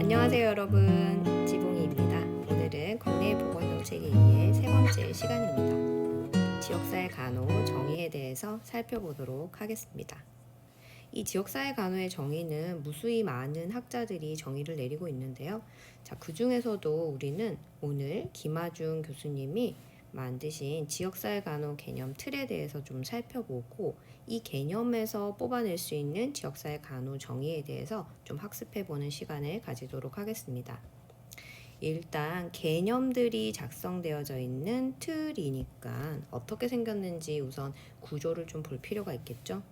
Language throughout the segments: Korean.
안녕하세요 여러분, 지봉이입니다. 오늘은 국내 보건정책에 의해 세 번째 시간입니다. 지역사회 간호 정의에 대해서 살펴보도록 하겠습니다. 이 지역사회 간호의 정의는 무수히 많은 학자들이 정의를 내리고 있는데요. 자, 그 중에서도 우리는 오늘 김하중 교수님이 만드신 지역사회 간호 개념 틀에 대해서 좀 살펴보고 이 개념에서 뽑아낼 수 있는 지역사회 간호 정의에 대해서 좀 학습해보는 시간을 가지도록 하겠습니다. 일단 개념들이 작성되어져 있는 틀이니까 어떻게 생겼는지 우선 구조를 좀 볼 필요가 있겠죠.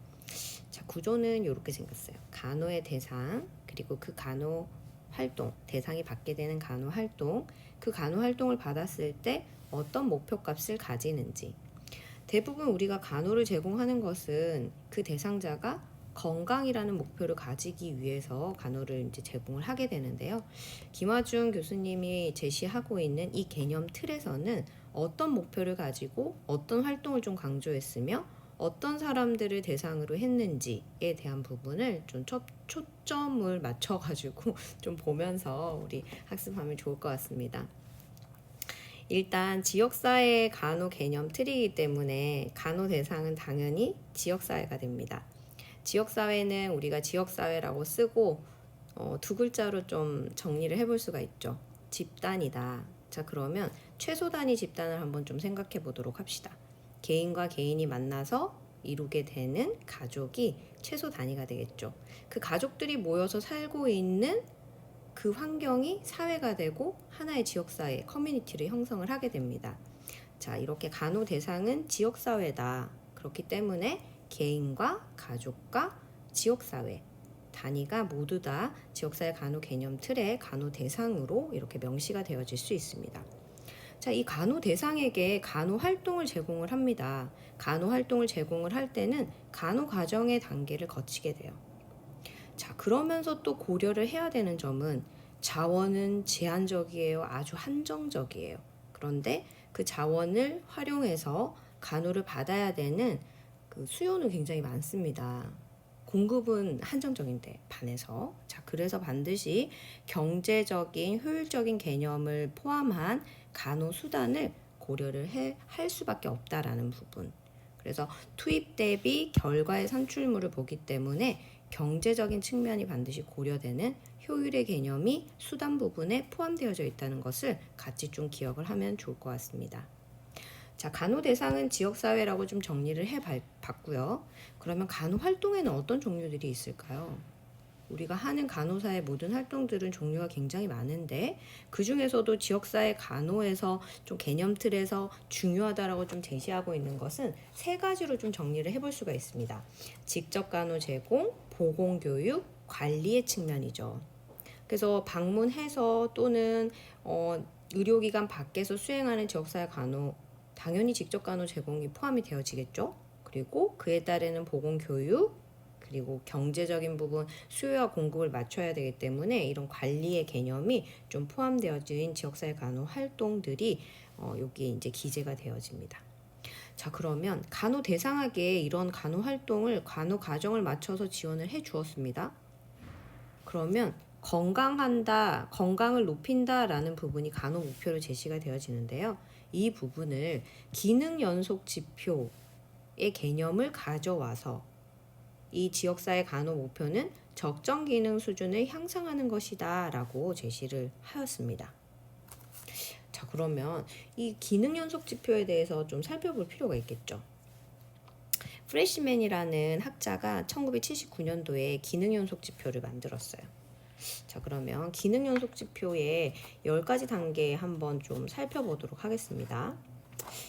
자, 구조는 이렇게 생겼어요. 간호의 대상, 그리고 그 간호 활동, 대상이 받게 되는 간호 활동, 그 간호 활동을 받았을 때 어떤 목표값을 가지는지. 대부분 우리가 간호를 제공하는 것은 그 대상자가 건강이라는 목표를 가지기 위해서 간호를 이제 제공을 하게 되는데요. 김하중 교수님이 제시하고 있는 이 개념 틀에서는 어떤 목표를 가지고 어떤 활동을 좀 강조했으며 어떤 사람들을 대상으로 했는지에 대한 부분을 좀 초점을 맞춰가지고 좀 보면서 우리 학습하면 좋을 것 같습니다. 일단 지역사회 간호 개념 틀이기 때문에 간호 대상은 당연히 지역사회가 됩니다. 지역사회는 우리가 지역사회라고 쓰고 두 글자로 좀 정리를 해볼 수가 있죠. 집단이다. 자, 그러면 최소 단위 집단을 한번 좀 생각해 보도록 합시다. 개인과 개인이 만나서 이루게 되는 가족이 최소 단위가 되겠죠. 그 가족들이 모여서 살고 있는 그 환경이 사회가 되고 하나의 지역사회, 커뮤니티를 형성을 하게 됩니다. 자, 이렇게 간호 대상은 지역사회다. 그렇기 때문에 개인과 가족과 지역사회, 단위가 모두 다 지역사회 간호 개념 틀의 간호 대상으로 이렇게 명시가 되어질 수 있습니다. 자, 이 간호 대상에게 간호 활동을 제공을 합니다. 간호 활동을 제공을 할 때는 간호 과정의 단계를 거치게 돼요. 자, 그러면서 또 고려를 해야 되는 점은 자원은 제한적이에요. 아주 한정적이에요. 그런데 그 자원을 활용해서 간호를 받아야 되는 그 수요는 굉장히 많습니다. 공급은 한정적인데 반해서. 자, 그래서 반드시 경제적인 효율적인 개념을 포함한 간호 수단을 고려를 할 수밖에 없다라는 부분. 그래서 투입 대비 결과의 산출물을 보기 때문에 경제적인 측면이 반드시 고려되는 효율의 개념이 수단 부분에 포함되어져 있다는 것을 같이 좀 기억을 하면 좋을 것 같습니다. 자, 간호 대상은 지역사회라고 좀 정리를 해봤고요. 그러면 간호 활동에는 어떤 종류들이 있을까요? 우리가 하는 간호사의 모든 활동들은 종류가 굉장히 많은데 그 중에서도 지역사회 간호에서 좀 개념 틀에서 중요하다라고 좀 제시하고 있는 것은 세 가지로 좀 정리를 해볼 수가 있습니다. 직접 간호 제공, 보건교육, 관리의 측면이죠. 그래서 방문해서 또는 의료기관 밖에서 수행하는 지역사회 간호, 당연히 직접 간호 제공이 포함이 되어지겠죠. 그리고 그에 따르는 보건교육, 그리고 경제적인 부분 수요와 공급을 맞춰야 되기 때문에 이런 관리의 개념이 좀 포함되어진 지역사회 간호 활동들이 여기에 이제 기재가 되어집니다. 자, 그러면 간호 대상에게 이런 간호 활동을 간호 과정을 맞춰서 지원을 해 주었습니다. 그러면 건강한다, 건강을 높인다라는 부분이 간호 목표로 제시가 되어지는데요. 이 부분을 기능 연속 지표의 개념을 가져와서 이 지역사회 간호 목표는 적정 기능 수준을 향상하는 것이다 라고 제시를 하였습니다. 자, 그러면 이 기능 연속 지표에 대해서 좀 살펴볼 필요가 있겠죠. 프레시맨이라는 학자가 1979년도에 기능 연속 지표를 만들었어요. 자, 그러면 기능 연속 지표의 10가지 단계 한번 좀 살펴보도록 하겠습니다.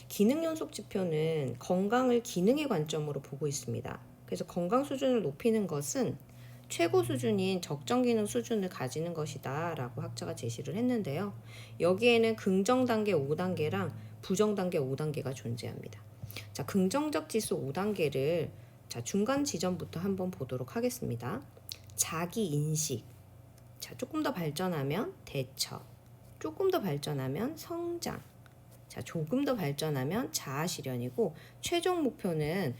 기능 연속 지표는 건강을 기능의 관점으로 보고 있습니다. 그래서 건강 수준을 높이는 것은 최고 수준인 적정 기능 수준을 가지는 것이다 라고 학자가 제시를 했는데요. 여기에는 긍정 단계 5단계랑 부정 단계 5단계가 존재합니다. 자, 긍정적 지수 5단계를 자, 중간 지점부터 한번 보도록 하겠습니다. 자기 인식. 자, 조금 더 발전하면 대처. 조금 더 발전하면 성장. 자, 조금 더 발전하면 자아 실현이고 최종 목표는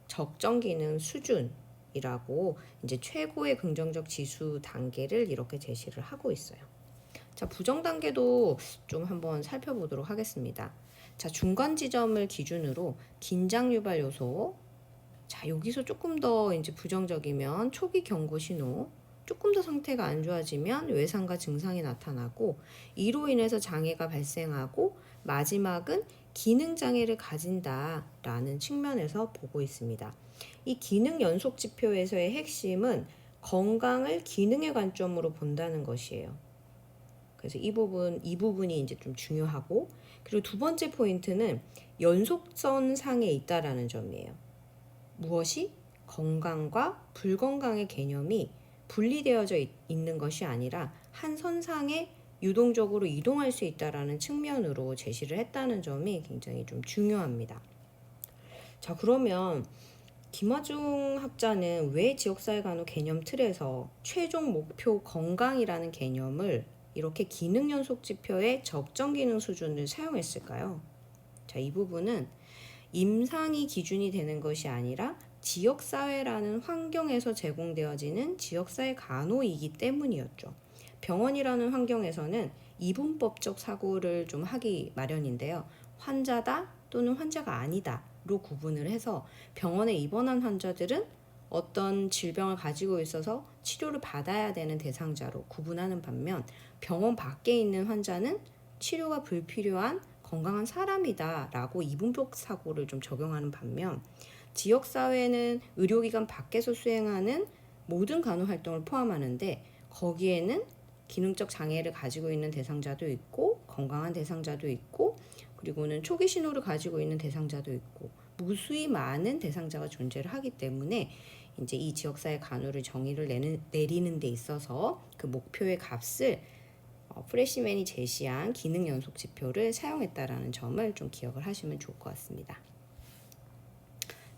적정 기능 수준 이라고 이제 최고의 긍정적 지수 단계를 이렇게 제시를 하고 있어요. 자, 부정 단계도 좀 한번 살펴보도록 하겠습니다. 자, 중간 지점을 기준으로 긴장 유발 요소. 자, 여기서 조금 더 이제 부정적이면 초기 경고 신호. 조금 더 상태가 안 좋아지면 외상과 증상이 나타나고 이로 인해서 장애가 발생하고 마지막은 기능 장애를 가진다라는 측면에서 보고 있습니다. 이 기능 연속 지표에서의 핵심은 건강을 기능의 관점으로 본다는 것이에요. 그래서 이 부분이 이제 좀 중요하고, 그리고 두 번째 포인트는 연속선 상에 있다라는 점이에요. 무엇이? 건강과 불건강의 개념이 분리되어져 있는 것이 아니라 한 선상에 유동적으로 이동할 수 있다라는 측면으로 제시를 했다는 점이 굉장히 좀 중요합니다. 자, 그러면 김화중 학자는 왜 지역사회 간호 개념 틀에서 최종 목표 건강이라는 개념을 이렇게 기능 연속 지표의 적정 기능 수준을 사용했을까요? 자, 이 부분은 임상이 기준이 되는 것이 아니라 지역사회라는 환경에서 제공되어지는 지역사회 간호이기 때문이었죠. 병원이라는 환경에서는 이분법적 사고를 좀 하기 마련인데요. 환자다 또는 환자가 아니다로 구분을 해서 병원에 입원한 환자들은 어떤 질병을 가지고 있어서 치료를 받아야 되는 대상자로 구분하는 반면 병원 밖에 있는 환자는 치료가 불필요한 건강한 사람이다 라고 이분법 사고를 좀 적용하는 반면 지역사회는 의료기관 밖에서 수행하는 모든 간호활동을 포함하는데 거기에는 기능적 장애를 가지고 있는 대상자도 있고 건강한 대상자도 있고 그리고는 초기 신호를 가지고 있는 대상자도 있고 무수히 많은 대상자가 존재를 하기 때문에 이제 이 지역사회 간호를 정의를 내리는 데 있어서 그 목표의 값을 프레시맨이 제시한 기능 연속 지표를 사용했다라는 점을 좀 기억을 하시면 좋을 것 같습니다.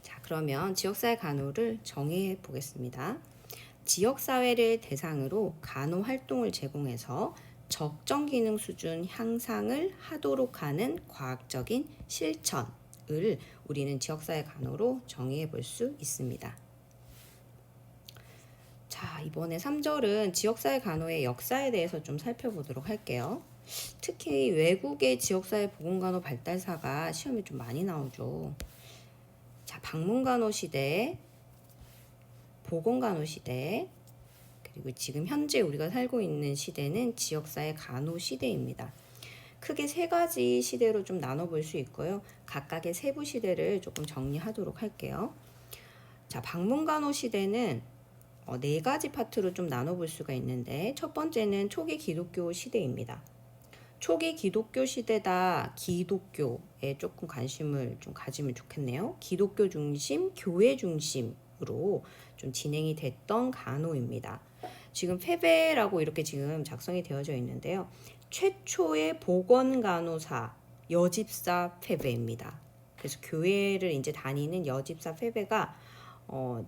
자, 그러면 지역사회 간호를 정의해 보겠습니다. 지역사회를 대상으로 간호 활동을 제공해서 적정 기능 수준 향상을 하도록 하는 과학적인 실천을 우리는 지역사회 간호로 정의해 볼 수 있습니다. 자, 이번에 3절은 지역사회 간호의 역사에 대해서 좀 살펴보도록 할게요. 특히 외국의 지역사회 보건간호 발달사가 시험에 좀 많이 나오죠. 자, 방문간호 시대, 보건간호 시대, 그리고 지금 현재 우리가 살고 있는 시대는 지역사회 간호 시대입니다. 크게 세 가지 시대로 좀 나눠볼 수 있고요. 각각의 세부 시대를 조금 정리하도록 할게요. 자, 방문간호 시대는 네 가지 파트로 좀 나눠볼 수가 있는데 첫 번째는 초기 기독교 시대입니다. 초기 기독교 시대다 기독교에 조금 관심을 좀 가지면 좋겠네요. 기독교 중심, 교회 중심으로 좀 진행이 됐던 간호입니다. 지금 페베라고 이렇게 지금 작성이 되어져 있는데요. 최초의 보건간호사 여집사 페베입니다. 그래서 교회를 이제 다니는 여집사 페베가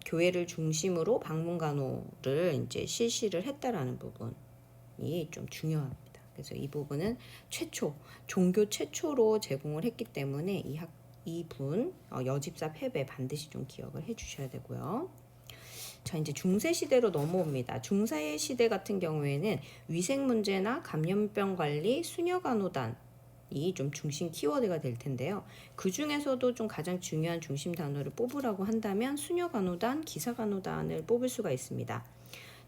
교회를 중심으로 방문간호를 이제 실시를 했다라는 부분이 좀 중요합니다. 그래서 이 부분은 종교 최초로 제공을 했기 때문에 이분 여집사 페베 반드시 좀 기억을 해주셔야 되고요. 자, 이제 중세 시대로 넘어옵니다. 중세 시대 같은 경우에는 위생 문제나 감염병 관리, 수녀 간호단 이 좀 중심 키워드가 될 텐데요. 그 중에서도 좀 가장 중요한 중심 단어를 뽑으라고 한다면 수녀 간호단, 기사 간호단을 뽑을 수가 있습니다.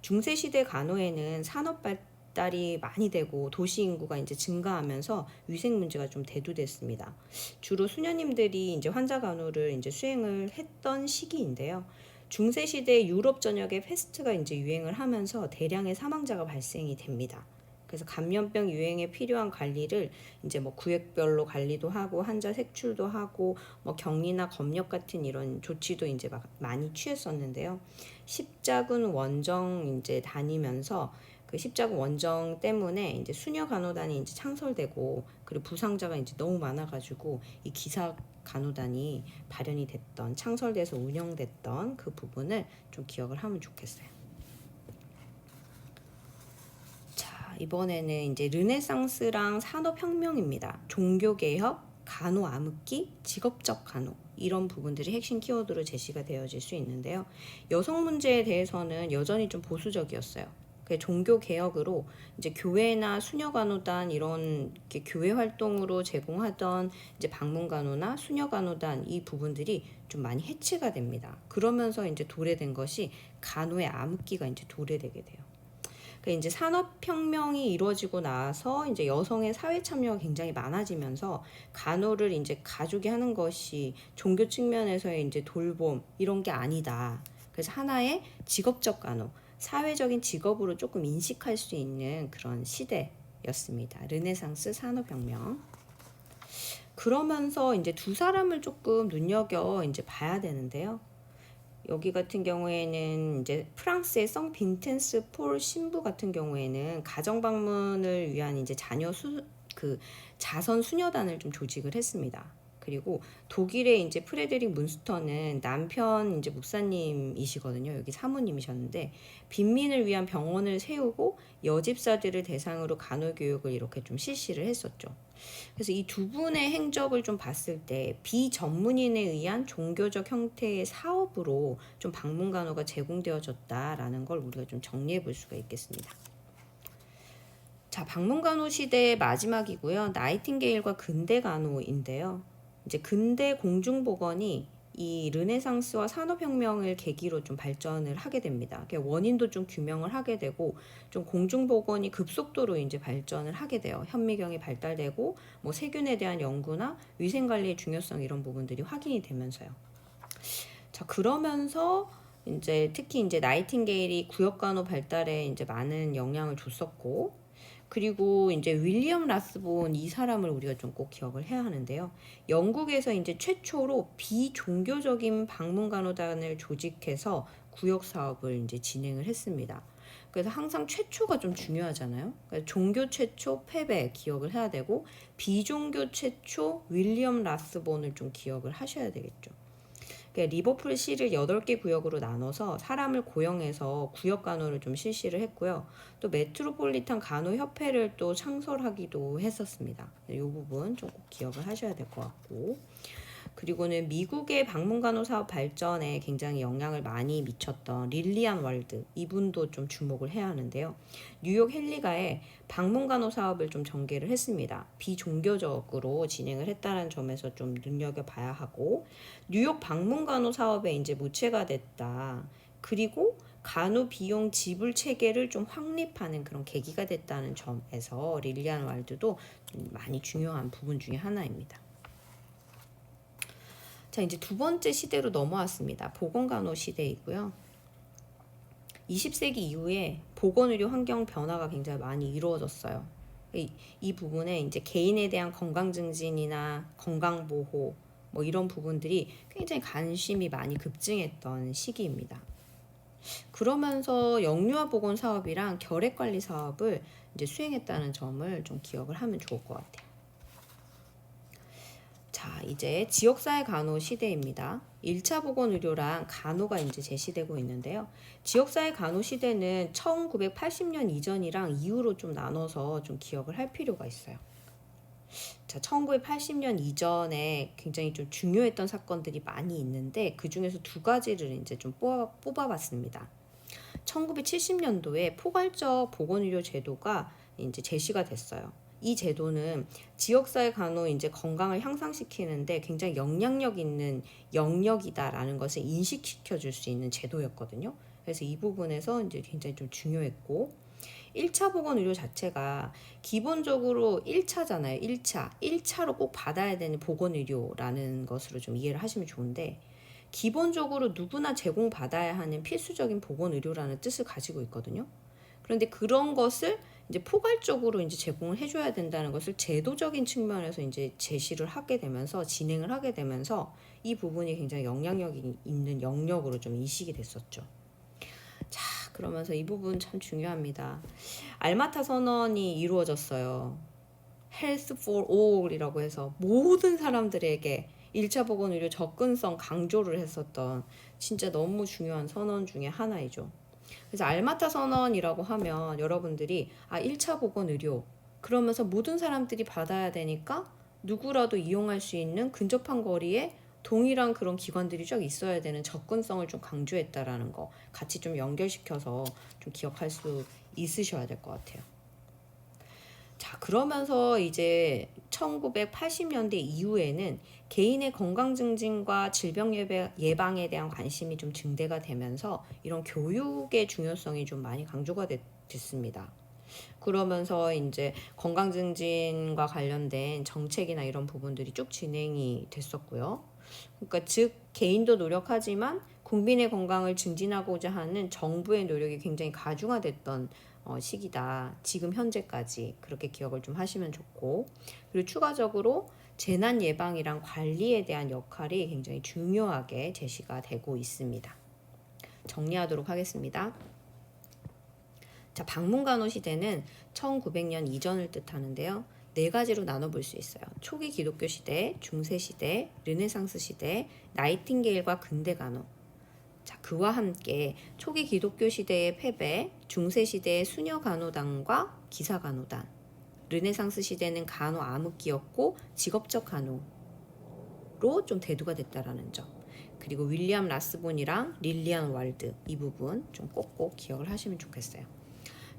중세 시대 간호에는 산업 발달이 많이 되고 도시 인구가 이제 증가하면서 위생 문제가 좀 대두됐습니다. 주로 수녀님들이 이제 환자 간호를 이제 수행을 했던 시기인데요. 중세 시대 유럽 전역에 패스트가 이제 유행을 하면서 대량의 사망자가 발생이 됩니다. 그래서 감염병 유행에 필요한 관리를 이제 뭐 구역별로 관리도 하고 환자 색출도 하고 뭐 격리나 검역 같은 이런 조치도 이제 막 많이 취했었는데요. 십자군 원정 이제 다니면서 그 십자군 원정 때문에 이제 수녀 간호단이 이제 창설되고 그리고 부상자가 이제 너무 많아가지고 이 기사 간호단이 발현이 됐던 창설돼서 운영됐던 그 부분을 좀 기억을 하면 좋겠어요. 이번에는 이제 르네상스랑 산업혁명입니다. 종교개혁, 간호 암흑기, 직업적 간호 이런 부분들이 핵심 키워드로 제시가 되어질 수 있는데요. 여성 문제에 대해서는 여전히 좀 보수적이었어요. 종교 개혁으로 이제 교회나 수녀간호단 이런 교회 활동으로 제공하던 이제 방문간호나 수녀간호단 이 부분들이 좀 많이 해체가 됩니다. 그러면서 이제 도래된 것이 간호의 암흑기가 이제 도래되게 돼요. 이제 산업혁명이 이루어지고 나서 이제 여성의 사회 참여가 굉장히 많아지면서 간호를 이제 가족이 하는 것이 종교 측면에서의 이제 돌봄 이런 게 아니다. 그래서 하나의 직업적 간호, 사회적인 직업으로 조금 인식할 수 있는 그런 시대였습니다. 르네상스 산업혁명. 그러면서 이제 두 사람을 조금 눈여겨 이제 봐야 되는데요. 여기 같은 경우에는 이제 프랑스의 성 빈텐스 폴 신부 같은 경우에는 가정 방문을 위한 이제 자선 수녀단을 좀 조직을 했습니다. 그리고 독일의 이제 프레데릭 문스터는 남편 이제 목사님이시거든요. 여기 사모님이셨는데 빈민을 위한 병원을 세우고 여집사들을 대상으로 간호 교육을 이렇게 좀 실시를 했었죠. 그래서 이 두 분의 행적을 좀 봤을 때 비전문인에 의한 종교적 형태의 사업으로 좀 방문간호가 제공되어졌다라는 걸 우리가 좀 정리해 볼 수가 있겠습니다. 자, 방문간호 시대의 마지막이고요. 나이팅게일과 근대간호인데요. 이제 근대 공중보건이 이 르네상스와 산업혁명을 계기로 좀 발전을 하게 됩니다. 원인도 좀 규명을 하게 되고 좀 공중보건이 급속도로 이제 발전을 하게 돼요. 현미경이 발달되고 뭐 세균에 대한 연구나 위생관리의 중요성 이런 부분들이 확인이 되면서요. 자, 그러면서 이제 특히 이제 나이팅게일이 구역간호 발달에 이제 많은 영향을 줬었고, 그리고 이제 윌리엄 라스본 이 사람을 우리가 좀 꼭 기억을 해야 하는데요. 영국에서 이제 최초로 비종교적인 방문간호단을 조직해서 구역 사업을 이제 진행을 했습니다. 그래서 항상 최초가 좀 중요하잖아요. 그러니까 종교 최초 페베 기억을 해야 되고 비종교 최초 윌리엄 라스본을 좀 기억을 하셔야 되겠죠. 리버풀 시를 8개 구역으로 나눠서 사람을 고용해서 구역 간호를 좀 실시를 했고요. 또 메트로폴리탄 간호협회를 또 창설하기도 했었습니다. 이 부분 좀 꼭 기억을 하셔야 될 것 같고, 그리고는 미국의 방문간호 사업 발전에 굉장히 영향을 많이 미쳤던 릴리안 월드, 이분도 좀 주목을 해야 하는데요. 뉴욕 헨리가의 방문간호 사업을 좀 전개를 했습니다. 비종교적으로 진행을 했다는 점에서 좀 눈여겨봐야 하고, 뉴욕 방문간호 사업에 이제 무채가 됐다. 그리고 간호 비용 지불 체계를 좀 확립하는 그런 계기가 됐다는 점에서 릴리안 월드도 많이 중요한 부분 중에 하나입니다. 자, 이제 두 번째 시대로 넘어왔습니다. 보건간호 시대이고요. 20세기 이후에 보건의료 환경 변화가 굉장히 많이 이루어졌어요. 이 부분에 이제 개인에 대한 건강 증진이나 건강 보호 뭐 이런 부분들이 굉장히 관심이 많이 급증했던 시기입니다. 그러면서 영유아 보건 사업이랑 결핵 관리 사업을 이제 수행했다는 점을 좀 기억을 하면 좋을 것 같아요. 자, 이제 지역사회 간호 시대입니다. 1차 보건의료랑 간호가 이제 제시되고 있는데요. 지역사회 간호 시대는 1980년 이전이랑 이후로 좀 나눠서 좀 기억을 할 필요가 있어요. 자, 1980년 이전에 굉장히 좀 중요했던 사건들이 많이 있는데 그 중에서 두 가지를 이제 좀 뽑아봤습니다. 1970년도에 포괄적 보건의료 제도가 이제 제시가 됐어요. 이 제도는 지역사회 간호 이제 건강을 향상시키는데 굉장히 영향력 있는 영역이다라는 것을 인식시켜 줄 수 있는 제도였거든요. 그래서 이 부분에서 이제 굉장히 좀 중요했고, 1차 보건의료 자체가 기본적으로 1차잖아요. 1차로 꼭 받아야 되는 보건의료라는 것으로 좀 이해를 하시면 좋은데, 기본적으로 누구나 제공받아야 하는 필수적인 보건의료라는 뜻을 가지고 있거든요. 그런데 그런 것을 이제 포괄적으로 이제 제공을 해줘야 된다는 것을 제도적인 측면에서 이제 제시를 하게 되면서 진행을 하게 되면서 이 부분이 굉장히 영향력이 있는 영역으로 좀 인식이 됐었죠. 자, 그러면서 이 부분 참 중요합니다. 알마타 선언이 이루어졌어요. Health for All이라고 해서 모든 사람들에게 1차 보건의료 접근성 강조를 했었던 진짜 너무 중요한 선언 중에 하나이죠. 그래서 알마타 선언이라고 하면 여러분들이 1차 보건의료 그러면서 모든 사람들이 받아야 되니까 누구라도 이용할 수 있는 근접한 거리에 동일한 그런 기관들이 쫙 있어야 되는 접근성을 좀 강조했다라는 거 같이 좀 연결시켜서 좀 기억할 수 있으셔야 될 것 같아요. 자, 그러면서 이제 1980년대 이후에는 개인의 건강 증진과 질병 예방에 대한 관심이 좀 증대가 되면서 이런 교육의 중요성이 좀 많이 강조가 됐습니다. 그러면서 이제 건강 증진과 관련된 정책이나 이런 부분들이 쭉 진행이 됐었고요. 그러니까 즉 개인도 노력하지만 국민의 건강을 증진하고자 하는 정부의 노력이 굉장히 가중화됐던 시기다. 지금 현재까지 그렇게 기억을 좀 하시면 좋고, 그리고 추가적으로 재난 예방이랑 관리에 대한 역할이 굉장히 중요하게 제시가 되고 있습니다. 정리하도록 하겠습니다. 자, 방문간호 시대는 1900년 이전을 뜻하는데요. 네 가지로 나눠볼 수 있어요. 초기 기독교 시대, 중세 시대, 르네상스 시대, 나이팅게일과 근대 간호. 자, 그와 함께 초기 기독교 시대의 패배, 중세 시대의 수녀 간호단과 기사 간호단, 르네상스 시대는 간호 암흑기였고 직업적 간호로 좀 대두가 됐다라는 점. 그리고 윌리엄 라스본이랑 릴리안 왈드 이 부분 좀 꼭꼭 기억을 하시면 좋겠어요.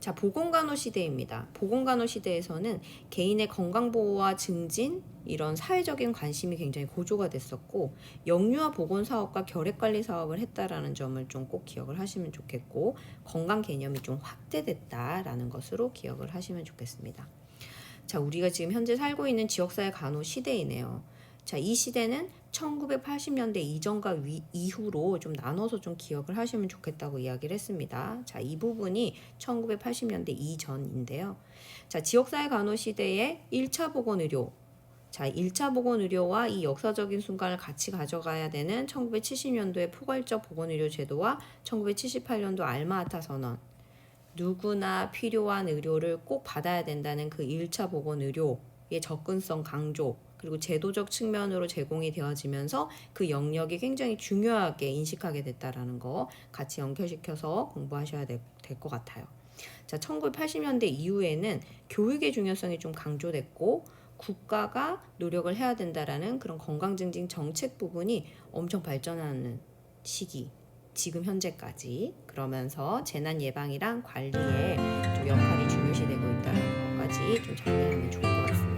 자, 보건간호 시대입니다. 보건간호 시대에서는 개인의 건강보호와 증진, 이런 사회적인 관심이 굉장히 고조가 됐었고, 영유아 보건사업과 결핵관리 사업을 했다라는 점을 좀 꼭 기억을 하시면 좋겠고, 건강 개념이 좀 확대됐다라는 것으로 기억을 하시면 좋겠습니다. 자, 우리가 지금 현재 살고 있는 지역사회 간호 시대이네요. 자, 이 시대는 1980년대 이전과 이후로 좀 나눠서 좀 기억을 하시면 좋겠다고 이야기를 했습니다. 자, 이 부분이 1980년대 이전인데요. 자, 지역사회 간호 시대의 1차 보건의료. 자, 1차 보건의료와 이 역사적인 순간을 같이 가져가야 되는 1970년도의 포괄적 보건의료 제도와 1978년도 알마아타 선언. 누구나 필요한 의료를 꼭 받아야 된다는 그 1차 보건의료의 접근성 강조, 그리고 제도적 측면으로 제공이 되어지면서 그 영역이 굉장히 중요하게 인식하게 됐다라는 거 같이 연결시켜서 공부하셔야 될 것 같아요. 자, 1980년대 이후에는 교육의 중요성이 좀 강조됐고 국가가 노력을 해야 된다라는 그런 건강증진 정책 부분이 엄청 발전하는 시기. 지금 현재까지. 그러면서 재난 예방이랑 관리에 좀 역할이 중요시되고 있다는 것까지 좀 정리하면 좋을 것 같습니다.